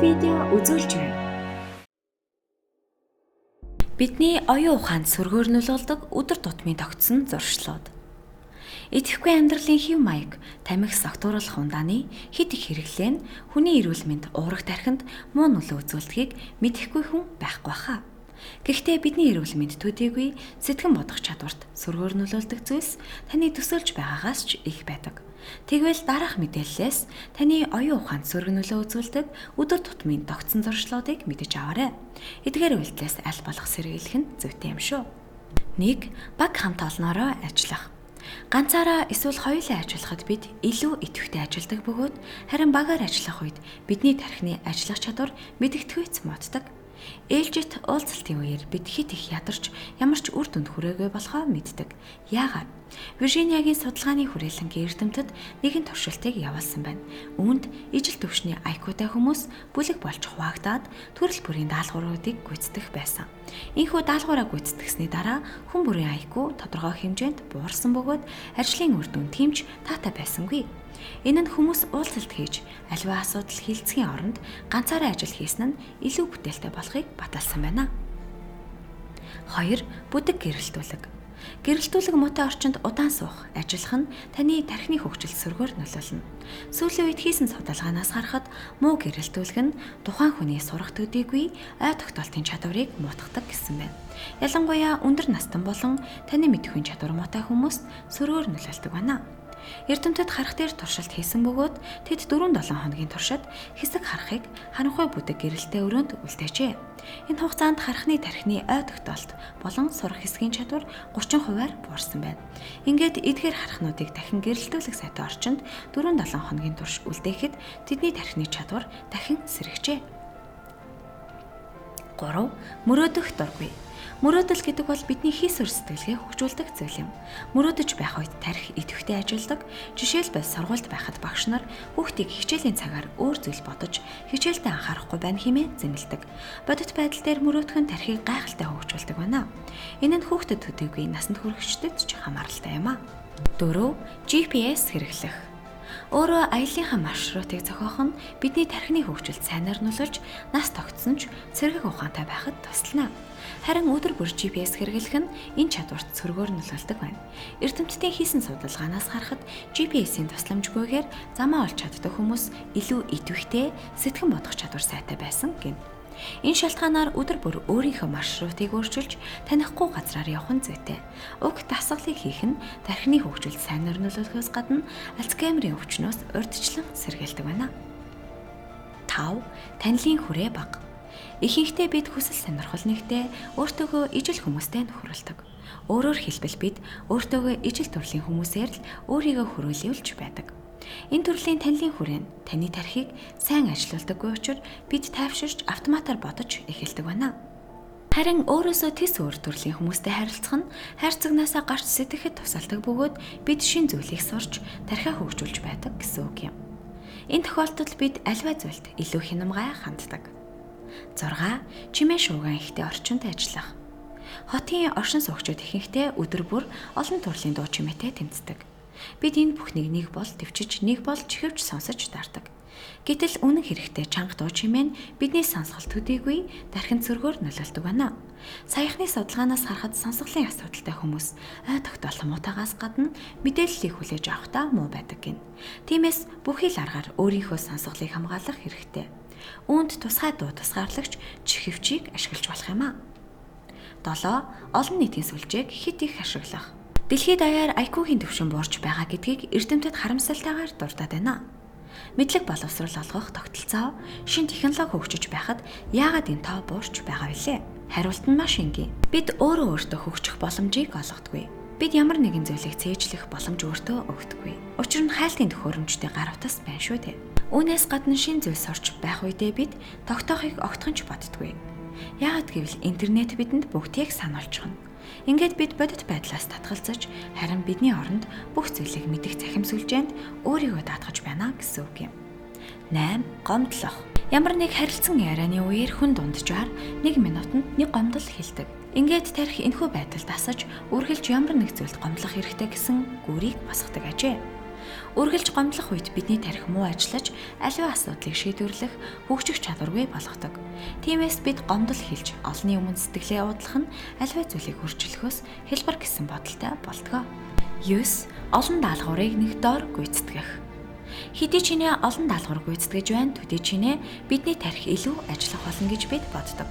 видео үзүүлж байна. Бидний оюун ухаанд сөргөөрнүүлдэг өдөр тутмын тогтсон зуршлууд. Идэвхтэй амьдралын хэв маяг, тамхи согтууруулах ундааны хит их хэрэглээ нь хүний эрүүл мэнд уурах тархинд муу нөлөө үзүүлдгийг мэдэхгүй хүн байхгүй хаа. Гэхдээ бидний эрүүл мэнд төдийгүй сэтгэн бодох чадварт сөргөөрнүүлдэг зүйлс таны төсөөлж байгаагаас ч их байдаг. Тэгвэл дараах мэдээллээс таны оюун ухаанд сөргөнөлөө үзүүлдэг өдөр тутмын тогтсон зуршлуудыг мэдэж аваарай. Эдгээр үйлдэлээс аль болох сэргийлэх нь зүйтэй юм шүү. 1. Баг хамт олноороо ажиллах. Ганцаараа эсвэл хоёулаа ажиллахад бид илүү идэвхтэй ажилладаг бөгөөд харин багаар ажиллах үед бидний тархины ажиллах чадвар мэдэгдэхүйц моддог. Ээлжит уулзалтын үеэр бид хит их ядарч ямар ч үр дүнд хүрээгүй болохоо мэддэг. Яагаад? Виржиниагийн судалгааны хүрээлэнгийн эрдэмтэд нэгэн туршилтыг явуулсан байна. Үүнд ижил төвшний IQ-тай хүмүүс бүлэг болж хуваагдаад төрөл бүрийн даалгавруудыг гүйцэтгэх байсан. Энэхүү даалгавраа гүйцэтгэсний дараа хүн бүрийн IQ тодорхой хэмжээнд буурсан бөгөөд ажлын үр дүн тэмч таатай байсангүй. Энэ нь хүмүүс уулзалт хийж аливаа асуудал хилцхийн оронд ганцаараа ажил хийсэн нь илүү бүтээлтэй болохыг баталсан байна. 2. Бүдэг гэрэлтүүлэг. Гэрэлтүүлэг муутай орчинд удаан суух, ажиллах нь таны тархины хөгжилд сөргөөр нөлөөлнө. Сүүлийн үед хийсэн судалгаанаас харахад муу гэрэлтүүлэг нь тухайн хүний сурах төдийгүй ой тогтоолтын чадварыг муутгадаг гэсэн байна. Ялангуяа өндөр настан болон таны мэдхийн чадвар муутай хүмүүст сөргөөр нөлөөлдөг байна. Эрдэмтэд харах дээр туршилт хийсэн бөгөөд тэд 4-7 хоногийн туршид хэсэг харахыг харанхуй бүдэг гэрэлтэй өрөөнд үлдээжээ. Энэ хугацаанд харахны тархины ой тогтоолт болон сурах хэсгийн чадвар 30%-аар буурсан байна. Ингээд эдгээр харахнуудыг дахин гэрэлтүүлэх сайтай орчинд 4-7 хоногийн турш үлдээхэд тэдний тархины чадвар дахин сэргэжээ. 3. Мөрөөдөх дургүй. Мөрөөдөл гэдэг бол бидний хийсвэр сэтгэлгээ хөгжүүлдэг зүйл юм. Мөрөөдөж байх үед тархи идэвхтэй ажилладаг. Жишээлбэл сургуульд байхад багш нар хүүхдийг хичээлийн цагаар өөр зүйл бодож хичээлдээ анхаарахгүй байна хэмээн зэмлэдэг. Бодит байдал дээр мөрөөдөх нь тархийг гайхалтай хөгжүүлдэг байна. Энэ нь хүүхдэд төдийгүй насанд хүрэхчдэд ч хамааралтай юм а. 4. GPS хэрэглэх. Өөрөө аяллахын маршрутыг зохиох нь бидний тархины хөгжилд сайнаар нөлөөлж нас тогтсон ч сэргэг ухаантай байхад туслана. Харин өдөр бүр GPS хэрэглэх нь энэ чадварт сөргөөр нөлөөлдөг байна. Эрдэмтдийн хийсэн судалгаанаас харахад GPS-ийн тусламжгүйгээр замаа олж чаддаг хүмүүс илүү идэвхтэй сэтгэн бодох чадвар сайтай байсан гэнэ. Энэ шалтгаанаар өдөр бүр өөрийнхөө маршрутыг өөрчилж танихгүй газраар явах нь зүйтэй. Уг дасгалыг хийх нь тархины хөгжилд сайнаар нөлөөлөхөөс гадна Альцгеймерийн өвчнөөс урьдчилан сэргийлдэг байна. 5. Танилын хүрээ бага. Ихэнхдээ бид хүсэл сонирхол нэгтэй өөртөөгөө ижил хүмүүстэй нөхөрлөдөг. Өөрөөр хэлбэл бид өөртөөгөө ижил төрлийн хүмүүсээр л өөрийгөө хөрөөлүүлж байдаг. Энэ төрлийн танилын хүрээ нь таны тархийг сайн ажилуулдаггүй учраас бид тайвширч автоматар бодож эхэлдэг байна. Харин өөрөөсөө тис өөр төрлийн хүмүүстэй харилцах нь хайрцагнаасаа гарч сэтгэхэд тусалдаг бөгөөд бид шин зүйлийг сурч тархиа хөгжүүлж байдаг гэсэн үг юм. Энэ тохиолдолд бид аливаа зүйлд илүү хянамгай ханддаг. 6. Чимээ шууган ихтэй орчинд ажиллах. Хотын оршин суугчид ихэнхдээ өдөр бүр олон төрлийн дуу чимээтэй тэмцдэг. Бид энэ бүхнийг нэг бол төвчж, нэг бол чихвч сонсож даардаг. Гэтэл үнэн хэрэгтээ чанга дуу чимээ нь бидний сонсгол төдийгүй тархинд сөргөөр нөлөөлдөг байна. Саяхны судалгаанаас харахад сонсголын асуудалтай хүмүүс ой тогтоолон муутагаас гадна мэдээллийг хүлээж авахдаа муу байдаг гин. Тиймээс бүхий л аргаар өөрийнхөө сонсголыг хамгаалах хэрэгтэй. Үүнд тусгай дуу тусгаарлагч чихвчийг ашиглаж болох юм а. 7. Олон нийтийн сүлжээг хит их ашиглах. Дэлхийд даяар IQ-ийн түвшин буурч байгаа гэдгийг эрдэмтэд харамсалтайгаар дурдаад байна. Мэдлэг боловсрол олгох тогтолцоо шинэ технологи хөгжиж байхад яагаад энэ тоо буурч байгаа вэ? Хариулт нь маш энгийн. Бид өөрөө өөртөө хөгжих боломжийг олгодгүй. Бид ямар нэгэн зүйлийг цээжлэх боломж өөртөө өгдөггүй. Учир нь хайлтын төхөөрөмжтэй гар утас байна шүү дээ. Үүнээс гадна шинэ зүйл сурч байх үедээ бид тогтоохыг огтхонч боддоггүй. Яагаад гэвэл интернет бидэнд бүгдийг сануулчихна. Ингээд бид бодит байдлаас татгалзаж харин бидний оронд бүх зүйлийг мэдэх цахим сүлжээнд өөрийгөө даатгаж байна гэсэн үг юм. 8. Гомдлох. Ямар нэг харилцан ярианы үеэр хүн дунджаар 1 минутанд 1 гомдол хэлдэг. Ингээд тарих энэхүү байдалд асаж үргэлж ямар нэг зүйлд гомдлох хэрэгтэй гэсэн гүрийг босгодог ажээ. Үргэлж гомдлох үед бидний тархи муу ажиллаж аливаа асуудлыг шийдвэрлэх хөгжих чадваргүй болгодог. Тиймээс бид гомдол хэлж олонний өмнө сэтгэлээ уудлах нь аливаа зүйлийг өөрчлөхөөс хэлбэр гэсэн бодолтой болдгоо. 9. Олон даалгаврыг нэг доор гүйцэтгэх. Хэдий чинээ олон даалгавар гүйцэтгэж байна, төдий чинээ бидний тархи илүү ажиллах болно гэж бид боддог.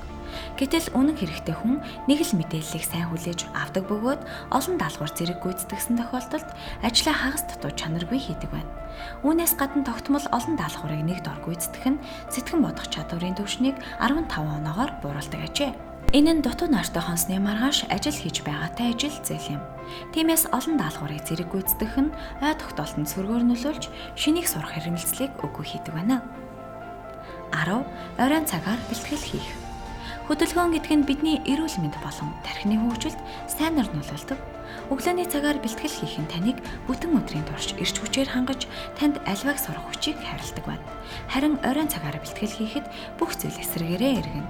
Гэтэл үнэн хэрэгтээ хүн нэг л мэдээллийг сайн хүлээж авдаг бөгөөд олон даалгавар зэрэг гүйцэтгсэн тохиолдолд ажлаа хагас дутуу чанаргүй хийдэг байна. Үүнээс гадна тогтмол олон даалгаврыг нэг дор гүйцэтгэх нь сэтгэн бодох чадварын түвшнийг 15 оноогоор бууруулдаг ажээ. Энэ нь дутуу нойртой хонсны маргааш ажил хийж байгаатай ижил зээл юм. Тиймээс олон даалгаврыг зэрэг гүйцэтгэх нь ой тогтоолтод сөргөөр нөлөөлж шинийг сурах хэрэгэлцлийг үгүй хийдэг байна. 10. Оройн цагаар бэлтгэл хийх. Хөдөлгөөн гэдэг нь бидний эрүүл мэнд болон тархины хөгжилд сайнаар нөлөөлдөг. Өглөөний цагаар бэлтгэл хийх нь таныг бүтэн өдрийн турш эрч хүчээр хангаж танд альвааг сурах хүчийг хайрладаг байна. Харин оройн цагаар бэлтгэл хийхэд бүх зүйл эсрэгээрээ эргэнэ.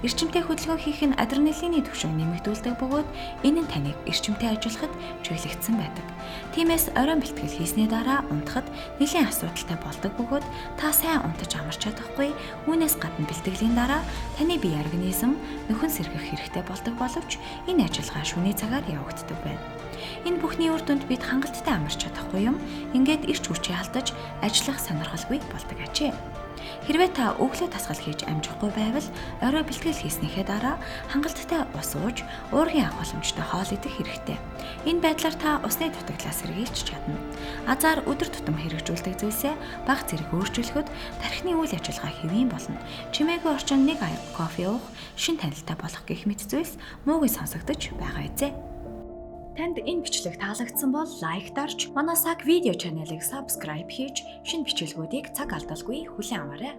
Эрчимтэй хөдөлгөөн хийх нь адреналины түвшинг нэмэгдүүлдэг бөгөөд энэ нь таныг эрчимтэй ажиллахад чиглэгдсэн байдаг. Тиймээс оройн бэлтгэл хийсний дараа унтахад нэлийн асуудалтай болдог бөгөөд та сайн унтаж амарч чадахгүй. Үүнээс гадна бэлтгэлийн дараа таны бие организм нөхөн сэргэх хэрэгтэй болдог боловч энэ ажиллагаа шөнийн цагаар явагддаг байна. Энэ бүхний үр дүнд бид хангалттай амарч чадахгүй юм. Ингээд эрч хүчээ алдаж ажиллах сонирхолгүй болдог ажээ. Хэрвээ та өглөө тасгал хийж амжихгүй байвал орой бэлтгэл хийснийхээ дараа хангалттай ус ууж уургийн агуулмжтай хоол идэх хэрэгтэй. Энэ байдлаар та усны дутагдлаас сэргийлж чадна. Азар өдөр тутам хэрэгжүүлдэг зүйлсээ бага зэрэг өөрчилөхөд тархины үйл ажиллагаа хэвийн болно. Чимээгүй орчин нэг аяг кофе уух, шин танилтаа болох гэх мэт зүйлс муугүй сонсогдож байгаа эзэ. Танд энэ бичлэг таалагдсан бол лайк дарж, манай саг видео чаналыг subscribe хийж, шинэ бичлэгүүдийг цаг алдалгүй хүлээн аваарай.